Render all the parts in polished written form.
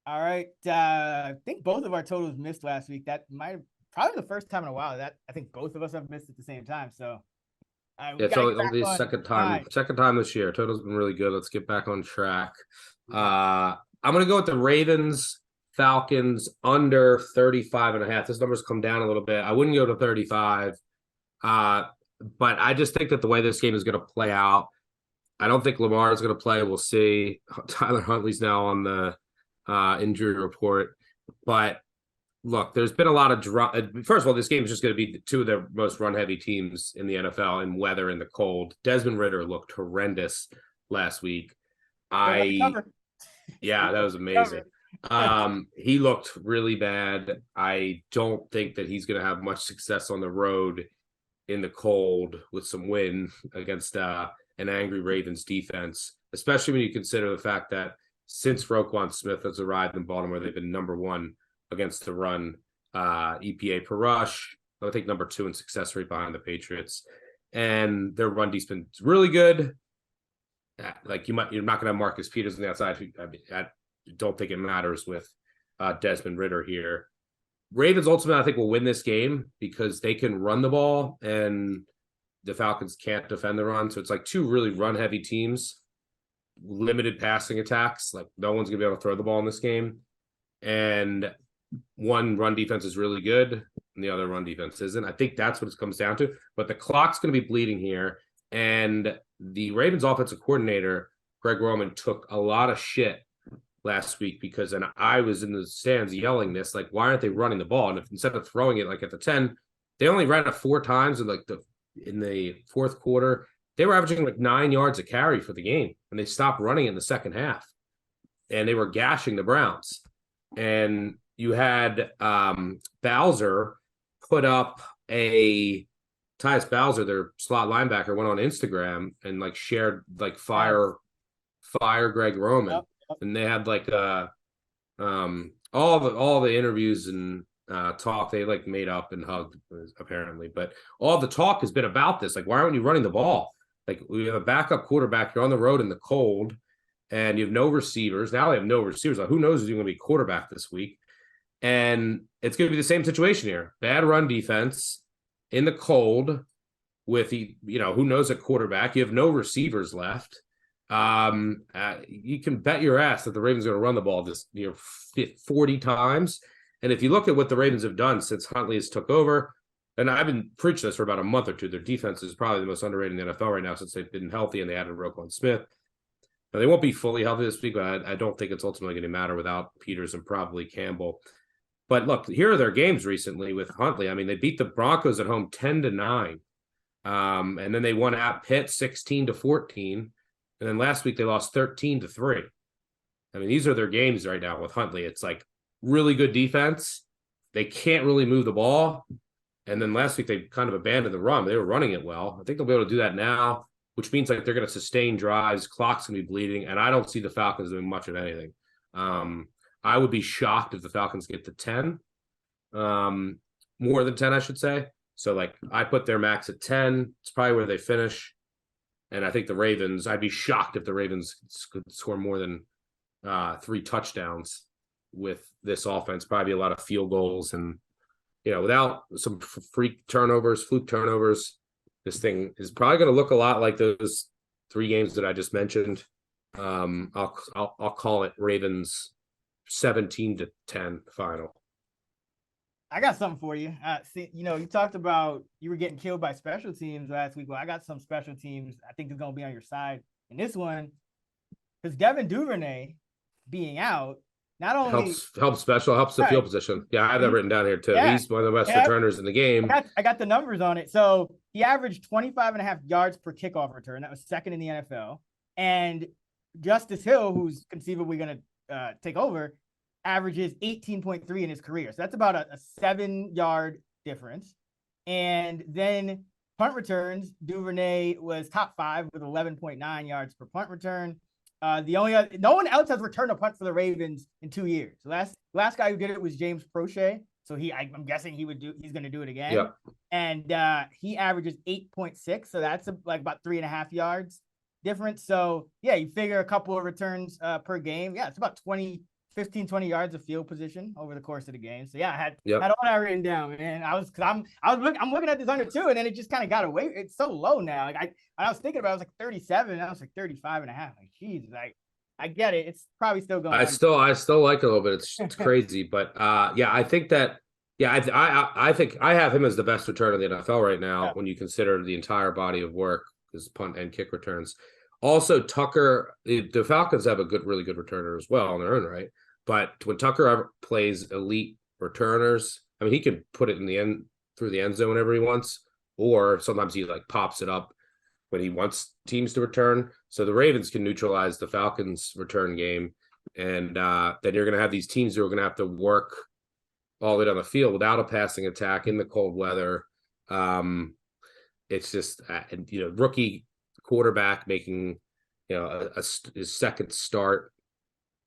All right. I think both of our totals missed last week. That might have probably the first time in a while that I think both of us have missed at the same time. So we Yeah, got to so get it'll back be on second time, time. second time this year. Total's been really good. Let's get back on track. Yeah. I'm gonna go with the Ravens, Falcons under 35 and a half. This number's come down a little bit. I wouldn't go to 35. Uh, but I just think that the way this game is going to play out, I don't think Lamar is going to play. We'll see. Tyler Huntley's now on the injury report. But look, there's been a lot of First of all, this game is just going to be two of the most run-heavy teams in the NFL in weather in the cold. Desmond Ritter looked horrendous last week. Still got the I cover. Yeah, that Still was got the amazing. cover. He looked really bad. I don't think that he's going to have much success on the road in the cold with some wind against an angry Ravens defense, especially when you consider the fact that since Roquan Smith has arrived in Baltimore, they've been number one against the run, EPA per rush. I think number two in success rate behind the Patriots, and their run defense been really good. Like you're not going to have Marcus Peters on the outside. I don't think it matters with Desmond Ritter here. Ravens ultimately, I think, will win this game because they can run the ball and the Falcons can't defend the run. So it's like two really run heavy teams, limited passing attacks. Like no one's going to be able to throw the ball in this game. And one run defense is really good and the other run defense isn't. I think that's what it comes down to. But the clock's going to be bleeding here. And the Ravens offensive coordinator, Greg Roman, took a lot of shit last week because and I was in the stands yelling this, like, why aren't they running the ball? And if instead of throwing it like at the 10, they only ran it 4 times in the fourth quarter. They were averaging like 9 yards a carry for the game, and they stopped running in the second half. And they were gashing the Browns. And you had Bowser put up a Tyus Bowser, their slot linebacker, went on Instagram and like shared like fire Greg Roman, Yep, yep. and they had like all the interviews and talk they like made up and hugged apparently, but all the talk has been about this. Like, why aren't you running the ball? Like, we have a backup quarterback. You're on the road in the cold, and you have no receivers. Now they have no receivers. Like, who knows who's going to be quarterback this week? And it's going to be the same situation here. Bad run defense in the cold with who knows at quarterback. You have no receivers left. You can bet your ass that the Ravens are going to run the ball this 40 times. And if you look at what the Ravens have done since Huntley has took over, and I've been preaching this for about a month or two, their defense is probably the most underrated in the NFL right now since they've been healthy and they added Roquan Smith. Now, they won't be fully healthy this week, but I don't think it's ultimately going to matter without Peters and probably Campbell. But look, here are their games recently with Huntley. I mean, they beat the Broncos at home 10-9. And then they won at Pitt 16-14. And then last week they lost 13-3. I mean, these are their games right now with Huntley. It's like really good defense. They can't really move the ball. And then last week they kind of abandoned the run. They were running it well. I think they'll be able to do that now, which means like they're going to sustain drives. Clock's going to be bleeding. And I don't see the Falcons doing much of anything. I would be shocked if the Falcons get to 10. More than 10, I should say. So, like, I put their max at 10. It's probably where they finish. And I think the Ravens, I'd be shocked if the Ravens could score more than 3 touchdowns with this offense. Probably a lot of field goals. And, without some fluke turnovers, this thing is probably going to look a lot like those 3 games that I just mentioned. I'll call it Ravens 17-10 final. I got something for you. You talked about you were getting killed by special teams last week. Well, I got some special teams I think is going to be on your side in this one because Devin Duvernay being out not only helps the field position. Yeah, I have that written down here too. Yeah, He's one of the best returners in the game. I got the numbers on it. So he averaged 25 and a half yards per kickoff return. That was second in the NFL. And Justice Hill, who's conceivably going to take over, averages 18.3 in his career. So that's about a 7-yard difference. And then punt returns, Duvernay was top 5 with 11.9 yards per punt return. No one else has returned a punt for the Ravens in 2 years. So last guy who did it was James Prochet. So I'm guessing he's going to do it again. Yeah. And he averages 8.6. So that's like about 3.5 yards difference. So yeah, you figure a couple of returns per game. Yeah, it's about 20 15, 20 yards of field position over the course of the game. So yeah, I had Yep. had all that written down, man. I'm looking at this under 2, and then it just kind of got away. It's so low now. Like I was thinking about it, I was like 37, and I was like 35 and a half. Like, geez, like I get it. It's probably still going I under. still like it a little bit. It's crazy, but yeah, I think that I think I have him as the best returner in the NFL right now Yeah. when you consider the entire body of work, his punt and kick returns. Also, Tucker, the Falcons have a really good returner as well on their own right. But when Tucker plays elite returners, I mean, he can put it in the end through the end zone whenever he wants, or sometimes he like pops it up when he wants teams to return. So the Ravens can neutralize the Falcons' return game, and then you're going to have these teams who are going to have to work all the way down the field without a passing attack in the cold weather. It's just rookie quarterback making his second start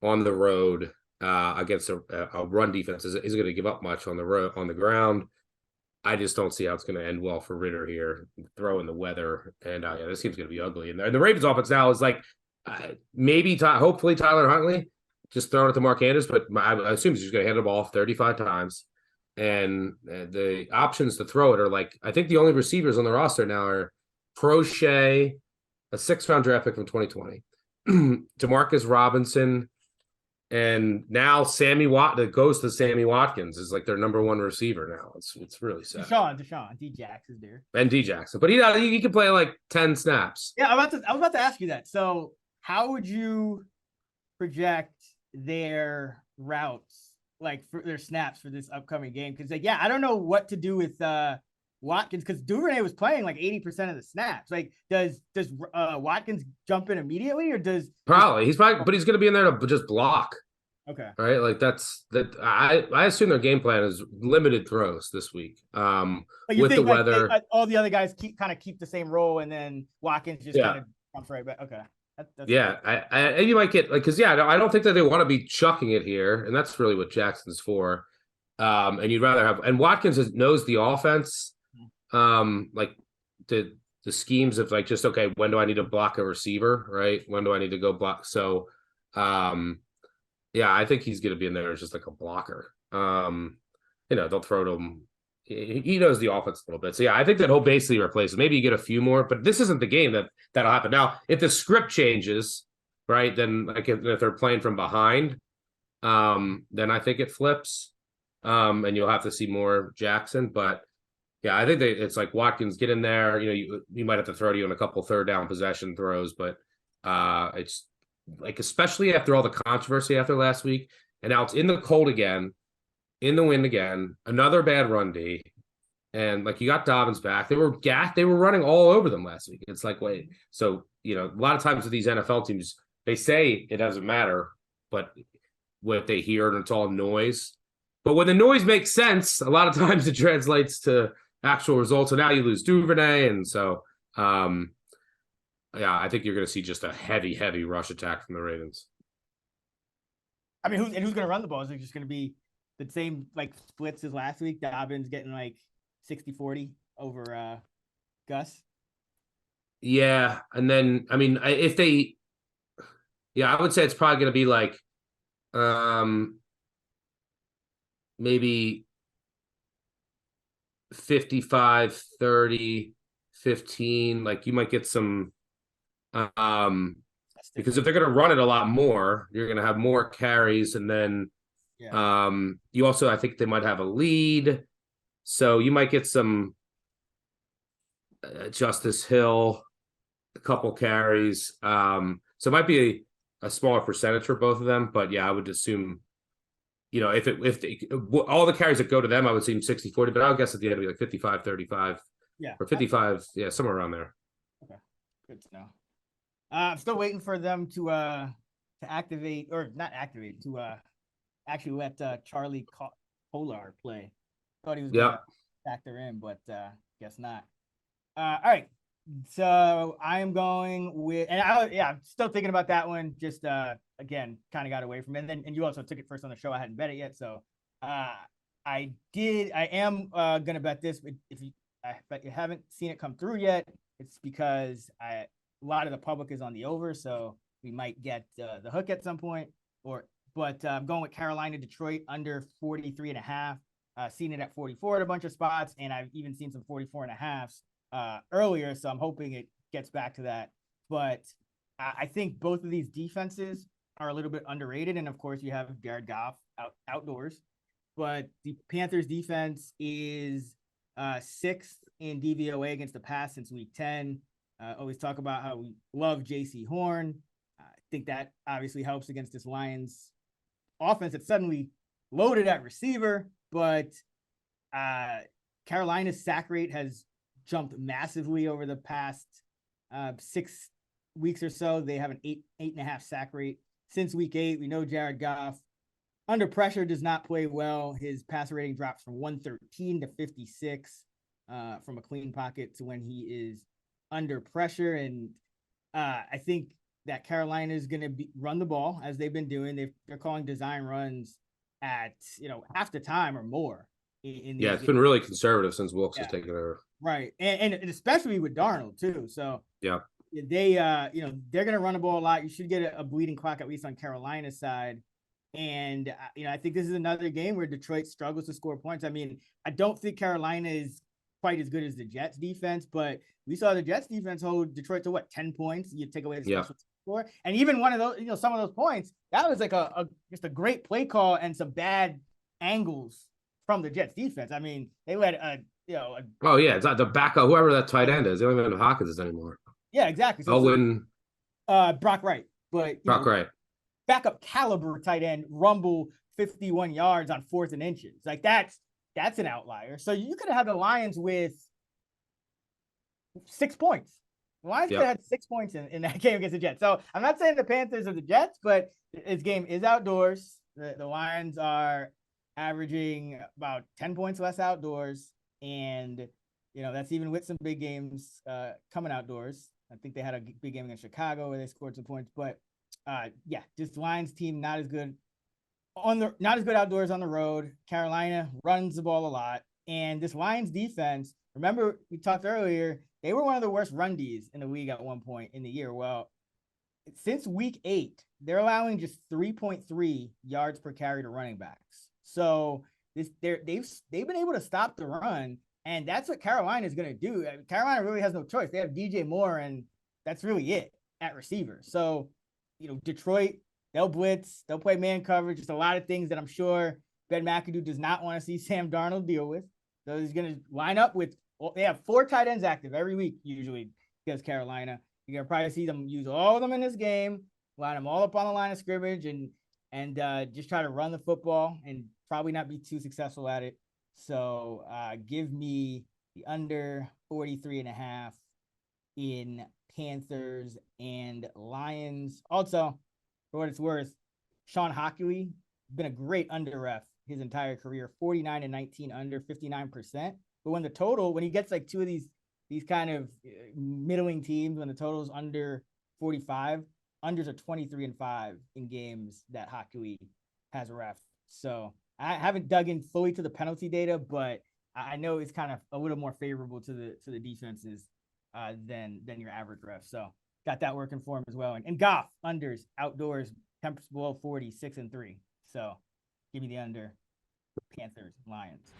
on the road against a run defense isn't going to give up much on the ground. I just don't see how it's going to end well for Ridder here, throw in the weather, and this game's going to be ugly. And the Ravens offense now is like hopefully Tyler Huntley just throwing it to Mark Andrews, but I assume he's just going to hand the ball 35 times. And the options to throw it are like, I think the only receivers on the roster now are Crochet, a 6th-round draft pick from 2020, Demarcus Robinson, and now Sammy that goes to Sammy Watkins is like their number 1 receiver now. It's really sad. Deshaun, D-Jax is there. And D Jackson, but he can play like 10 snaps. Yeah, I was about to ask you that. So how would you project their routes, like for their snaps for this upcoming game? Because I don't know what to do with Watkins, because Duvernay was playing like 80% of the snaps. Like, does Watkins jump in immediately, or does probably he's going to be in there to just block. Okay. Right, like that's that. I assume their game plan is limited throws this week. But you with think the weather, all the other guys keep the same role, and then Watkins just kind of jumps right back. Okay. That's you might get like because I don't think that they want to be chucking it here, and that's really what Jackson's for. And you'd rather have Watkins knows the offense, like the schemes of like just okay, when do I need to block a receiver, right? When do I need to go block? So, yeah, I think he's going to be in there as just like a blocker. They'll throw to him. He knows the offense a little bit. So, yeah, I think that he'll basically replace him. Maybe you get a few more, but this isn't the game that'll happen. Now, if the script changes, right, then like if they're playing from behind, then I think it flips. And you'll have to see more Jackson. But, yeah, I think it's like Watkins, get in there. You might have to throw to you in a couple 3rd down possession throws, but it's like, especially after all the controversy after last week, and now it's in the cold again, in the wind again, another bad run D, and like you got Dobbins back. They were running all over them last week. It's like, wait, so a lot of times with these NFL teams, they say it doesn't matter, but what they hear and it's all noise. But when the noise makes sense, a lot of times it translates to actual results. So now you lose Duvernay, and so yeah, I think you're going to see just a heavy rush attack from the Ravens. I mean, who's going to run the ball? Is it just going to be the same like splits as last week? Dobbins getting like 60-40 over Gus? Yeah, and then I mean, I would say it's probably going to be like maybe 55, 30, 15. Like you might get some because if they're going to run it a lot more, you're going to have more carries, and then you also, I think they might have a lead, so you might get some Justice Hill, a couple carries. So it might be a smaller percentage for both of them, but yeah, I would assume, if all the carries that go to them, I would assume 60-40, but I would guess at the end it'd be like 55-35, or 55, somewhere around there. Okay, good to know. I'm still waiting for them to activate, or not activate, to actually let Charlie Kolar play. Thought he was going to factor in, but guess not. All right, so I'm going with, and I'm still thinking about that one. Just again, kind of got away from it, and you also took it first on the show. I hadn't bet it yet, so I am gonna bet this. If you haven't seen it come through yet, it's because a lot of the public is on the over, so we might get the hook at some point, or but I'm going with Carolina, Detroit under 43.5. Seen it at 44 at a bunch of spots, and I've even seen some 44.5s earlier. So I'm hoping it gets back to that. But I think both of these defenses are a little bit underrated. And of course, you have Jared Goff outdoors. But the Panthers defense is sixth in DVOA against the pass since week 10. Always talk about how we love JC Horn. I think that obviously helps against this Lions offense that's suddenly loaded at receiver. But Carolina's sack rate has jumped massively over the past 6 weeks or so. They have an 8.5 sack rate since week 8. We know Jared Goff under pressure does not play well. His passer rating drops from 113 to 56 from a clean pocket to when he is under pressure. And I think that Carolina is going to run the ball as they've been doing. They're calling design runs at half the time or more. It's been really conservative since Wilkes has taken over. Right, and especially with Darnold too. So yeah, they they're going to run the ball a lot. You should get a bleeding clock at least on Carolina's side. And I think this is another game where Detroit struggles to score points. I mean, I don't think Carolina is quite as good as the Jets defense, but we saw the Jets defense hold Detroit to 10 points. You take away the special score, and even one of those, some of those points, that was like just a great play call and some bad angles from the Jets defense. I mean, they let it's not the backup, whoever that tight end is. They don't even have Hawkins anymore. Yeah, exactly. So Brock Wright, but Brock Wright, backup caliber tight end rumble 51 yards on 4th and inches. Like that's an outlier. So you could have had the Lions with 6 points. The Lions could have had 6 points in that game against the Jets. So I'm not saying the Panthers are the Jets, but this game is outdoors. The Lions are averaging about 10 points less outdoors. And, that's even with some big games coming outdoors. I think they had a big game against Chicago where they scored some points. But, just Lions team not as good outdoors on the road. Carolina runs the ball a lot. And this Lions defense, remember we talked earlier, they were one of the worst run Ds in the league at one point in the year. Well, since week 8, they're allowing just 3.3 yards per carry to running backs. So they've been able to stop the run, and that's what Carolina is going to do. Carolina really has no choice. They have DJ Moore, and that's really it at receiver. So, Detroit, they'll blitz, they'll play man coverage. Just a lot of things that I'm sure Ben McAdoo does not want to see Sam Darnold deal with. So he's going to line up with. They have 4 tight ends active every week usually against Carolina. You're gonna probably see them use all of them in this game, line them all up on the line of scrimmage, and just try to run the football and probably not be too successful at it. So give me the under 43.5 in Panthers and Lions. Also, for what it's worth, Sean Hockley been a great under ref his entire career, 49-19 under, 59%. But when he gets like two of these kind of middling teams, when the total is under 45, unders are 23-5 in games that Hockley has ref. So I haven't dug in fully to the penalty data, but I know it's kind of a little more favorable to the defenses than your average ref. So got that working for him as well. And Goff unders outdoors, temps below 40, 6-3. So give me the under. Panthers, Lions.